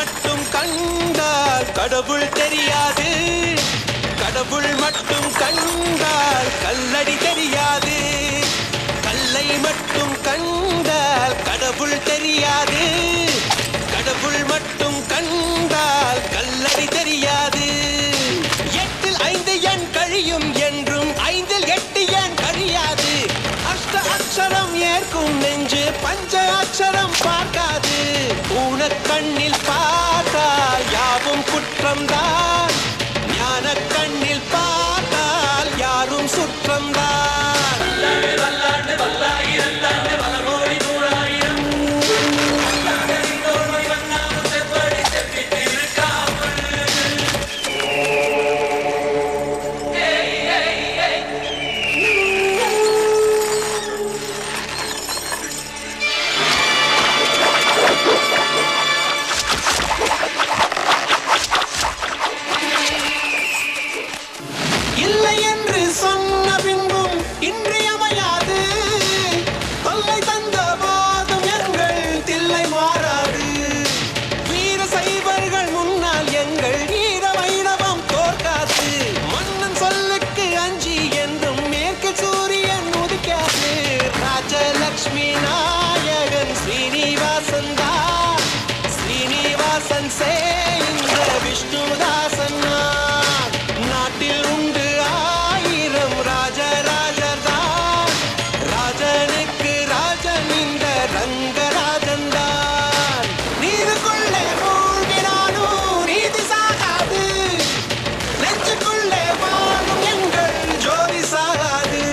மட்டும் கண்டால் கடவுள் தெரியாது. கடவுள் மட்டும் கண்டால் கல்லடி தெரியாது. கல்லை மட்டும் கண்டால் கடவுள் தெரியாது. கடவுள் மட்டும் கண்டால் கல்லடி தெரியாது. 8ல் 5 எண் கழியும் என்றும் 5ல் 8 எண் கழியாது. அஷ்ட அக்ஷரம் ஏற்கும் நெஞ்சு பஞ்ச அக்ஷரம் பார்க்காது. ஊனக்கண்ணில் பார்த்தால் யாவும் குற்றம்தான். ஞான கண்ணில் பார்த்தால் யாரும் சுற்றம்தான். இல்லை என்று சொன்ன பின்பும் இன்றியமையாது. தொல்லை தந்த போதும் எங்கள் தில்லை மாறாது. வீர சைவர்கள் முன்னால் எங்கள் வீர வைணவம் தோற்காது. மன்னன் சொல்லுக்கு அஞ்சி என்றும் மேற்கு சூரியன் உதிக்காது. ராஜலக்ஷ்மி நாயகன் ஸ்ரீனிவாசன் தான். ஸ்ரீனிவாசன் சே இந்த விஷ்ணுதாசன் நான். நாட்டில் உண்டு 1000 ராஜராஜர் தான். ராஜனுக்கு ராஜன் இந்த ரங்கராஜன் தான். நீருக்குள்ளே மூழ்கினாலும் நீதி சாகாது. நெஞ்சுக்குள்ளே வாழும் எங்கள் ஜோதி சாகாது.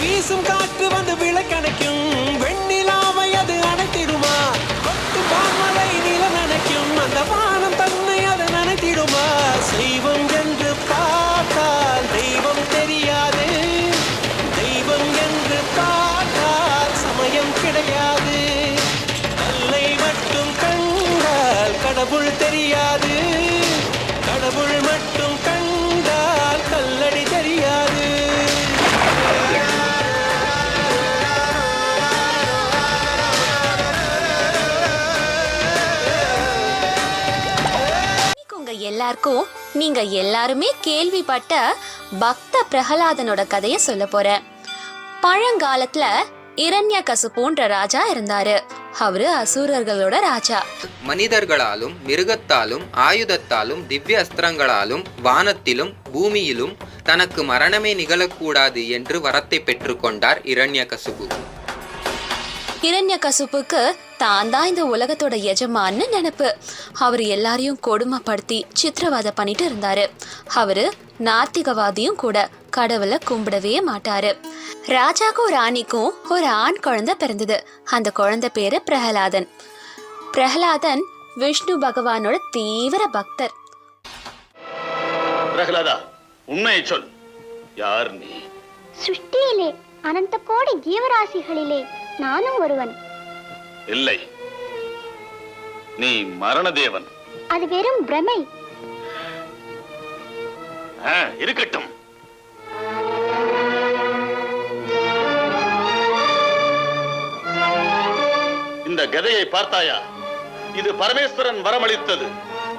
வீசும் காற்று வந்து விளக்கணைக்கும். வெண்ணிலாவை அது அணைத்திடுமா? கொட்டு பான்மலை நில நனைக்கும். அந்த வானம் தன்னை அது நனைத்திடுமா? செய்வம் என்று பார்த்தால் தெய்வம் தெரியாது. தெய்வம் என்று பார்த்தால் சமயம் கிடையாது. கல்லை மட்டும் கண்டால் கடவுள் தெரியாது. கடவுள் மட்டும் கண்டால் கல்லடி தெரியாது. எல்லாருக்கும் நீங்க எல்லாருமே கேள்விப்பட்ட பக்த பிரகலாதனோட கதைய சொல்ல போறேன். பழங்காலத்துல இரண்யகசிபுன்ற ராஜா இருந்தாரு. அவரு அசுரர்களோட ராஜா. மனிதர்களாலும் மிருகத்தாலும் ஆயுதத்தாலும் திவ்ய அஸ்திரங்களாலும் வானத்திலும் பூமியிலும் தனக்கு மரணமே நிகழக்கூடாது என்று வரத்தை பெற்றுக்கொண்டார் இரண்யகசிபு. இரண்யகசிபுக்கு தான் தான் இந்த உலகத்தோட எஜமான்னு நினைப்பு. அவர் எல்லாரையும் கொடுமைப்படுத்தி சித்திரவதை பண்ணிட்டு இருந்தாரு. அவரு நாத்திகவாதியும் கூட. கடவுளை கும்பிடவே மாட்டாரு. ராஜாக்கும் ராணிக்கும் ஒரு ஆண் குழந்தை பிறந்தது. அந்த குழந்தை பேரு பிரகலாதன். பிரகலாதன் விஷ்ணு பகவானோட தீவிர பக்தர். பிரகலாதா, உண்மையை சொல். யார் நீ? சுஷ்டியிலே அனந்த கோடி ஜீவராசிகளிலே நானும் ஒருவன். இல்லை, நீ மரணதேவன். அது வெறும் பிரமை. இருக்கட்டும். இந்த கதையை பார்த்தாயா? இது பரமேஸ்வரன் வரமளித்தது.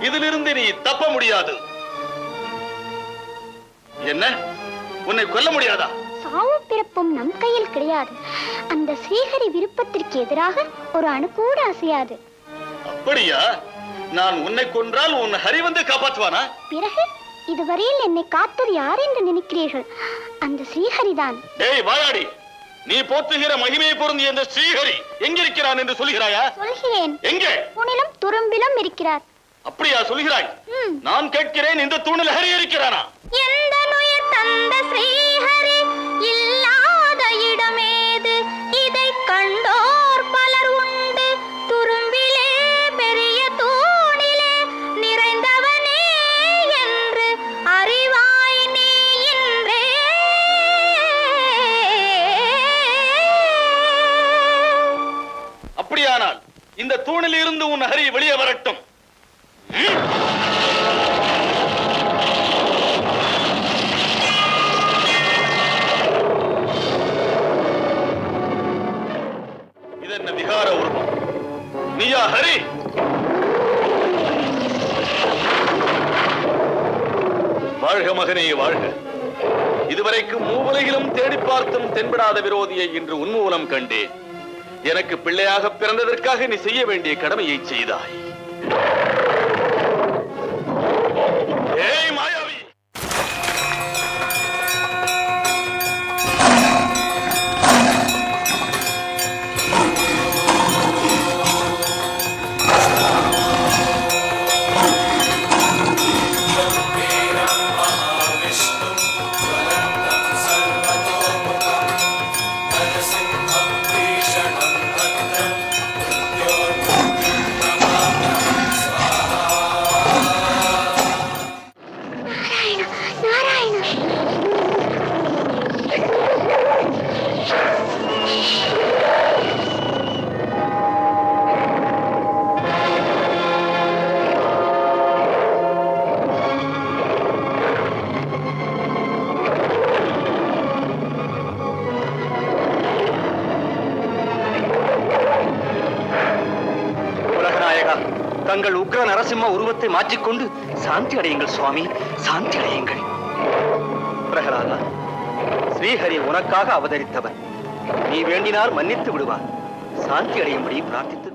இதிலிருந்து நீ தப்ப முடியாது. என்ன, உன்னை கொல்ல முடியாதா? சாவும் பிறப்பும் நம் கையில் கிடையாது. அந்த ஸ்ரீஹரி விருப்பத்திற்கு எதிராக ஒரு அணு கூட அசையாது. அப்படியா? நான் உன்னை கொன்றால் உன் ஹரி வந்து காப்பாற்றுவானா? பிறகு இதுவரையில் என்னை காத்தது யார் என்று நினைக்கிறீர்கள்? அந்த ஸ்ரீஹரிதான். டேய் வாயாடி, நீ போற்றுகிற மகிமையை பொருந்திய அந்த ஸ்ரீஹரி எங்கிருக்கிறான் என்று சொல்கிறாயா? சொல்கிறேன். எங்கே? தூணிலும் துரும்பிலும் இருக்கிறார். அப்படியா சொல்கிறாய்? நான் கேட்கிறேன், இந்த தூணில் ஹரி இருக்கிறானா? எந்த நுயர் தந்த ஸ்ரீஹரி இல்லாத இடமேது? இதை கண்டோர் பலர் உண்டு. துரும்பிலே பெரிய தூணிலே நிறைந்தவனே என்று அறிவாய் நீ இன்றே. அப்படியானால் இந்த தூணில் இருந்து உன் ஹரி வெளியே வரட்டும். வாழ்க மகனே வாழ்க. இதுவரைக்கும் மூவுலகிலும் தேடி பார்த்தும் தென்படாத விரோதியை இன்று உன்மூலம் கண்டேன். எனக்கு பிள்ளையாக பிறந்ததற்காக நீ செய்ய வேண்டிய கடமையை செய்தாய். ஏய் மாயாவி! தங்கள் உக்ர நரசிம்ம உருவத்தை மாற்றிக்கொண்டு சாந்தி அடையுங்கள் சுவாமி, சாந்தி அடையுங்கள். பிரகலாதா, ஸ்ரீஹரி உனக்காக அவதரித்தவர். நீ வேண்டினால் மன்னித்து விடுவார். சாந்தி அடையும்படி பிரார்த்தித்து